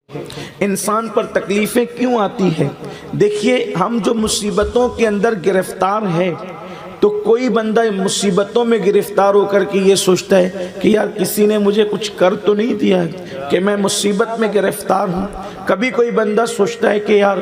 انسان پر تکلیفیں کیوں آتی ہیں؟ دیکھیے، ہم جو مصیبتوں کے اندر گرفتار ہے تو کوئی بندہ مصیبتوں میں گرفتار ہو کر کے یہ سوچتا ہے کہ یار کسی نے مجھے کچھ کر تو نہیں دیا ہے کہ میں مصیبت میں گرفتار ہوں۔ کبھی کوئی بندہ سوچتا ہے کہ یار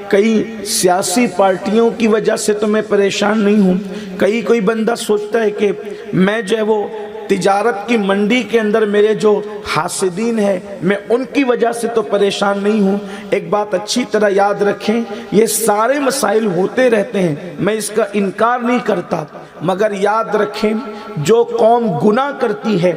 کئی سیاسی پارٹیوں کی وجہ سے تو میں پریشان نہیں ہوں۔ کوئی بندہ سوچتا ہے کہ میں جو ہے وہ تجارت کی منڈی کے اندر میرے جو حاسدین ہیں میں ان کی وجہ سے تو پریشان نہیں ہوں۔ ایک بات اچھی طرح یاد رکھیں، یہ سارے مسائل ہوتے رہتے ہیں، میں اس کا انکار نہیں کرتا، مگر یاد رکھیں جو قوم گناہ کرتی ہے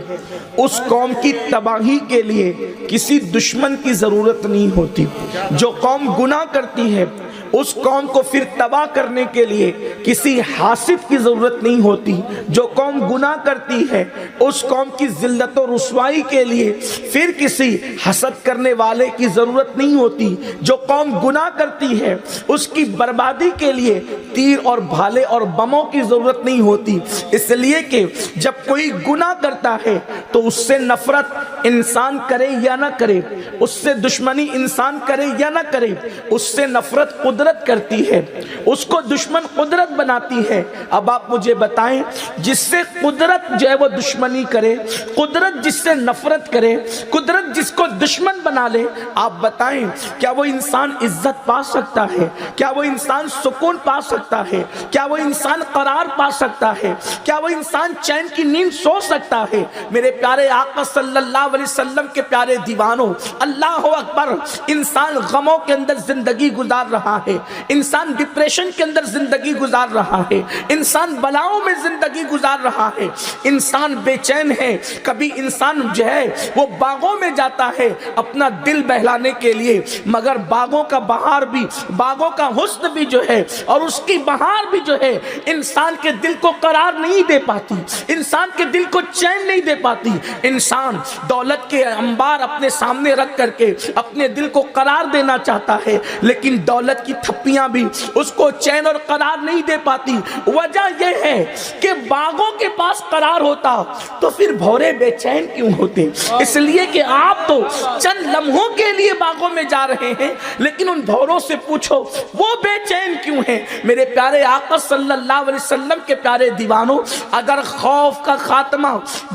اس قوم کی تباہی کے لیے کسی دشمن کی ضرورت نہیں ہوتی۔ جو قوم گناہ کرتی ہے اس قوم کو پھر تباہ کرنے کے لیے کسی حاسد کی ضرورت نہیں ہوتی۔ جو قوم گناہ کرتی ہے اس قوم کی ذلت و رسوائی کے لیے پھر کسی حسد کرنے والے کی ضرورت نہیں ہوتی۔ جو قوم گناہ کرتی ہے اس کی بربادی کے لیے تیر اور بھالے اور بموں کی ضرورت نہیں ہوتی۔ اس لیے کہ جب کوئی گناہ کرتا ہے تو اس سے نفرت انسان کرے یا نہ کرے، اس سے دشمنی انسان کرے یا نہ کرے، اس سے نفرت قدرت کرتی ہے، اس کو دشمن قدرت بناتی ہے۔ اب آپ مجھے بتائیں، جس سے قدرت جو ہے وہ دشمنی کرے، قدرت جس سے نفرت کرے، قدرت جس کو دشمن بنا لے، آپ بتائیں کیا وہ انسان عزت پا سکتا ہے؟ کیا وہ انسان سکون پا سکتا ہے؟ کیا وہ انسان قرار پا سکتا ہے؟ کیا وہ انسان چین کی نیند سو سکتا ہے؟ میرے پیارے آقا صلی اللہ علیہ وسلم کے پیارے دیوانوں، اللہ اکبر، انسان غموں کے اندر زندگی گزار رہا ہے، انسان ڈپریشن کے اندر زندگی گزار رہا ہے، انسان بلاؤں میں زندگی گزار رہا ہے، انسان بے چین ہے۔ کبھی انسان جو ہے وہ باغوں میں جاتا ہے اپنا دل بہلانے کے لیے، مگر باغوں کا بہار بھی، باغوں کا حسن بھی جو ہے اور اس کی بہار بھی جو ہے انسان کے دل کو قرار نہیں دے پاتی، انسان کے دل کو چین نہیں دے پاتی۔ انسان دولت کے انبار اپنے سامنے رکھ کر کے اپنے دل کو قرار دینا چاہتا ہے، لیکن دولت کی تھپیاں بھی اس کو چین اور قرار نہیں دے پاتی۔ وجہ یہ ہے کہ باغوں کے پاس قرار ہوتا تو پھر بھورے بے چین کیوں ہوتے؟ اس لیے کہ آپ تو چند لمحوں کے لیے باغوں میں جا رہے ہیں، لیکن ان بھوروں سے پوچھو وہ بے چین کیوں ہیں؟ میرے پیارے آقا صلی اللہ علیہ وسلم کے پیارے دیوانوں، اگر خوف کا خاتمہ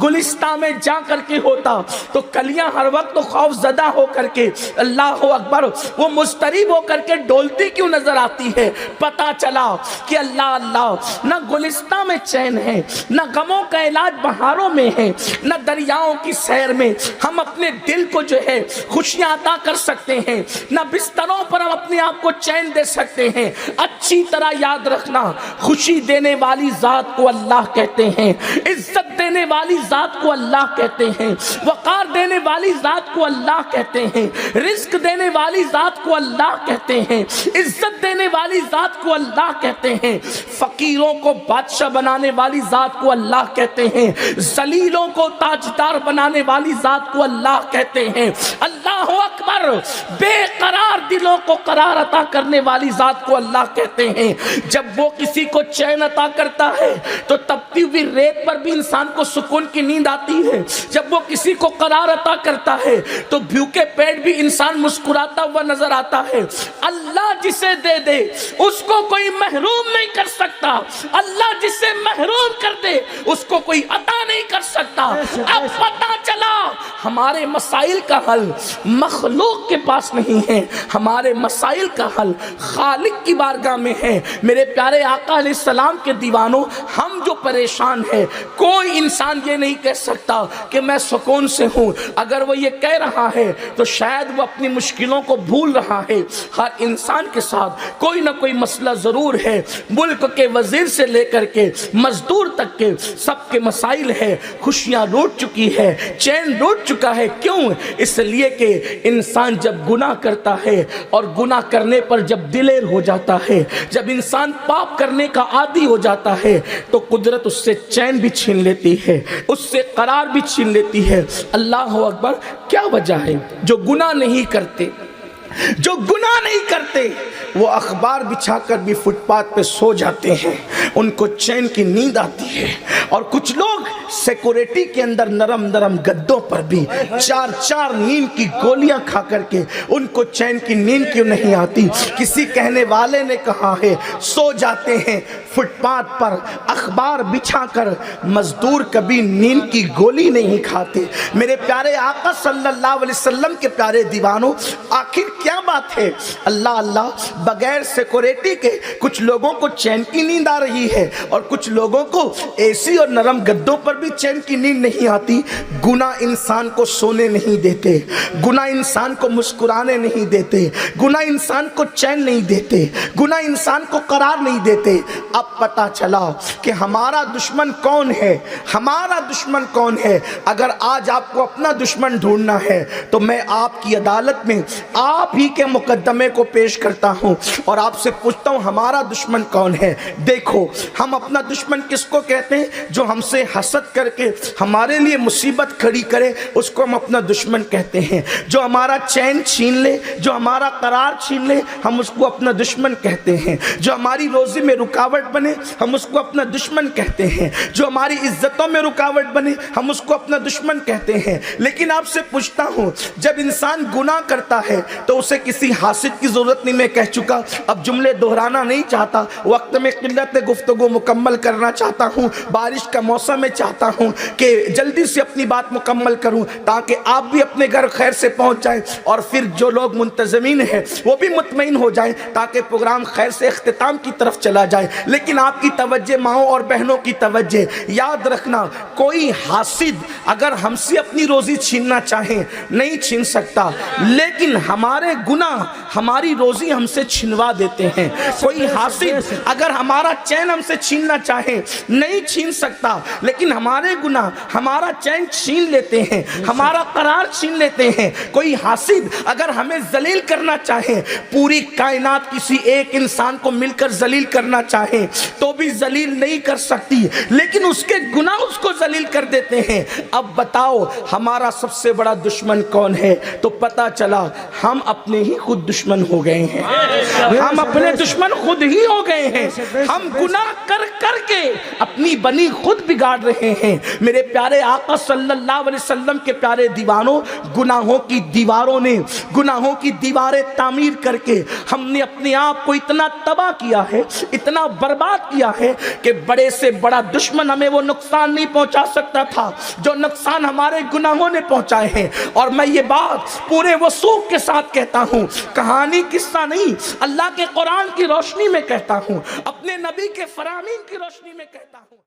گلستان میں جا کر کے ہوتا تو کلیاں ہر وقت خوف زدہ ہو کر کے، اللہ اکبر، وہ مضطرب ہو کر کے ڈولتی کیوں نظر آتی ہے؟ پتا چلا کہ اللہ نہ گلستان میں چین ہے، نہ غموں کا علاج بہاروں میں ہے، نہ دریاؤں کی سیر میں ہم اپنے دل کو جو ہے خوشیاں عطا کر سکتے ہیں، نہ بستروں پر ہم اپنے آپ کو چین دے سکتے ہیں۔ اچھی طرح یاد رکھنا، خوشی دینے والی ذات کو اللہ کہتے ہیں، عزت دینے والی ذات کو اللہ کہتے ہیں، وقار دینے والی ذات کو اللہ کہتے ہیں، رزق دینے والی ذات کو اللہ کہتے ہیں، عزت دینے والی ذات کو اللہ کہتے ہیں، فقیروں کو بادشاہ بنانے والی ذات کو اللہ کہتے ہیں، ذلیلوں کو تاجدار بنانے والی ذات کو اللہ کہتے ہیں۔ اللہ اکبر، بے قرار دلوں کو قرار عطا کرنے والی ذات کو اللہ کہتے ہیں۔ جب وہ کسی کو چین عطا کرتا ہے تو تپتی ہوئی ریت پر بھی انسان کو سکون کی نیند آتی ہے۔ جب وہ کسی کو قرار عطا کرتا ہے تو بھوکے پیٹ بھی انسان مسکراتا ہوا نظر آتا ہے۔ اللہ جسے دے دے اس کو کوئی محروم نہیں کر سکتا، اللہ جسے محروم کر دے اس کو کوئی عطا نہیں کر سکتا۔ اب پتہ چلا ہمارے مسائل کا حل مخلوق کے پاس نہیں ہے، ہمارے مسائل کا حل خالق کی بارگاہ میں ہے۔ میرے پیارے آقا علیہ السلام کے دیوانوں، ہم جو پریشان ہیں، کوئی انسان یہ نہیں کہہ سکتا کہ میں سکون سے ہوں۔ اگر وہ یہ کہہ رہا ہے تو شاید وہ اپنی مشکلوں کو بھول رہا ہے۔ ہر انسان کے ساتھ کوئی نہ کوئی مسئلہ ضرور ہے، ملک کے وزیر سے لے کر کے مزدور تک کے سب کے مسائل ہے۔ خوشیاں لوٹ چکی ہے، چین لوٹ چکا ہے۔ کیوں؟ اس لیے کہ انسان جب گناہ کرتا ہے اور گناہ کرنے پر جب دلیر ہو جاتا ہے، جب انسان پاپ کرنے کا عادی ہو جاتا ہے تو قدرت اس سے چین بھی چھین لیتی ہے، اس سے قرار بھی چھین لیتی ہے۔ اللہ اکبر، کیا وجہ ہے جو گناہ نہیں کرتے جو گناہ نہیں کرتے وہ اخبار بچھا کر بھی فٹ پاتھ پہ سو جاتے ہیں، ان کو چین کی نیند آتی ہے۔ اور کچھ لوگ سیکورٹی کے اندر نرم نرم گدوں پر بھی چار چار نیند کی گولیاں کھا کر کے ان کو چین کی نیند کیوں نہیں آتی؟ کسی کہنے والے نے کہا ہے سو جاتے ہیں فٹ پاتھ پر اخبار بچھا کر، مزدور کبھی نیند کی گولی نہیں کھاتے۔ میرے پیارے آقا صلی اللہ علیہ وسلم کے پیارے دیوانوں، آخر کیا بات ہے؟ اللہ اللہ، بغیر سیکورٹی کے کچھ لوگوں کو چین کی نیند آ رہی ہے اور کچھ لوگوں کو اے سی اور نرم گدوں پر بھی چین کی نیند نہیں آتی۔ گناہ انسان کو سونے نہیں دیتے، گناہ انسان کو مسکرانے نہیں دیتے، گناہ انسان کو چین نہیں دیتے، گناہ انسان کو قرار نہیں دیتے۔ اب پتا چلا کہ ہمارا دشمن کون ہے، ہمارا دشمن کون ہے۔ اگر آج آپ کو اپنا دشمن ڈھونڈنا ہے تو میں آپ کی عدالت میں آپ ہی کے مقدمے کو پیش کرتا ہوں اور آپ سے پوچھتا ہوں ہمارا دشمن کون ہے۔ دیکھو، ہم اپنا دشمن کس کو کہتے ہیں؟ جو ہم سے حسد کر کے ہمارے لیے مصیبت کھڑی کرے اس کو ہم اپنا دشمن کہتے ہیں۔ جو ہمارا چین چھین لے، جو ہمارا قرار چھین لے، ہم اس کو اپنا دشمن کہتے ہیں۔ جو ہماری روزی میں رکاوٹ بنے ہم اس کو اپنا دشمن کہتے ہیں۔ جو ہماری عزتوں میں رکاوٹ بنے ہم اس کو اپنا دشمن کہتے ہیں۔ لیکن آپ سے پوچھتا ہوں، جب انسان گناہ کرتا ہے تو اسے کسی حاسد کی ضرورت نہیں۔ میں کہہ چکا، اب جملے دہرانا نہیں چاہتا، وقت میں قلت گفتگو مکمل کرنا چاہتا ہوں، بارش کا موسم میں چاہتا ہوں کہ جلدی سے اپنی بات مکمل کروں تاکہ آپ بھی اپنے گھر خیر سے پہنچ جائیں اور پھر جو لوگ منتظمین ہیں وہ بھی مطمئن ہو جائیں تاکہ پروگرام خیر سے اختتام کی طرف چلا جائے۔ لیکن آپ کی توجہ، ماؤں اور بہنوں کی توجہ، یاد رکھنا، کوئی حاسد اگر ہم سے اپنی روزی چھیننا چاہے نہیں چھین سکتا، لیکن ہمارے گناہ ہماری روزی ہم سے چھنوا دیتے ہیں۔ کوئی حاسد اگر ہمارا چین ہم سے چھیننا چاہے نہیں چھین سکتا، لیکن ہمارے گناہ ہمارا چین چھین لیتے ہیں، ہمارا قرار چھین لیتے ہیں۔ کوئی حاسد اگر ہمیں ذلیل کرنا چاہے، پوری کائنات کسی ایک انسان کو مل کر ذلیل کرنا چاہے تو بھی ذلیل نہیں کر سکتی، لیکن اس کے گناہ اس کو ذلیل کر دیتے ہیں۔ اب بتاؤ ہمارا سب سے بڑا دشمن کون ہے؟ تو پتا چلا ہم اپنے ہی خود دشمن ہو گئے ہیں، ہم اپنے دشمن خود ہی ہو گئے ہیں۔ ہم گناہ کر کر کے اپنی بنی خود بگاڑ رہے ہیں۔ میرے پیارے آقا صلی اللہ علیہ وسلم کے پیارے دیوانوں، گناہوں کی دیواروں نے، گناہوں کی دیواریں تعمیر کر کے ہم نے اپنے آپ کو اتنا تباہ کیا ہے، اتنا برباد کیا ہے کہ بڑے سے بڑا دشمن ہمیں وہ نقصان نہیں پہنچا سکتا تھا جو نقصان ہمارے گناہوں نے پہنچائے ہیں۔ اور میں یہ بات پورے وثوق کے ساتھ کہتا ہوں، کہانی قصہ نہیں، اللہ کے قرآن کی روشنی میں کہتا ہوں، اپنے نبی کے فرامین کی روشنی میں کہتا ہوں۔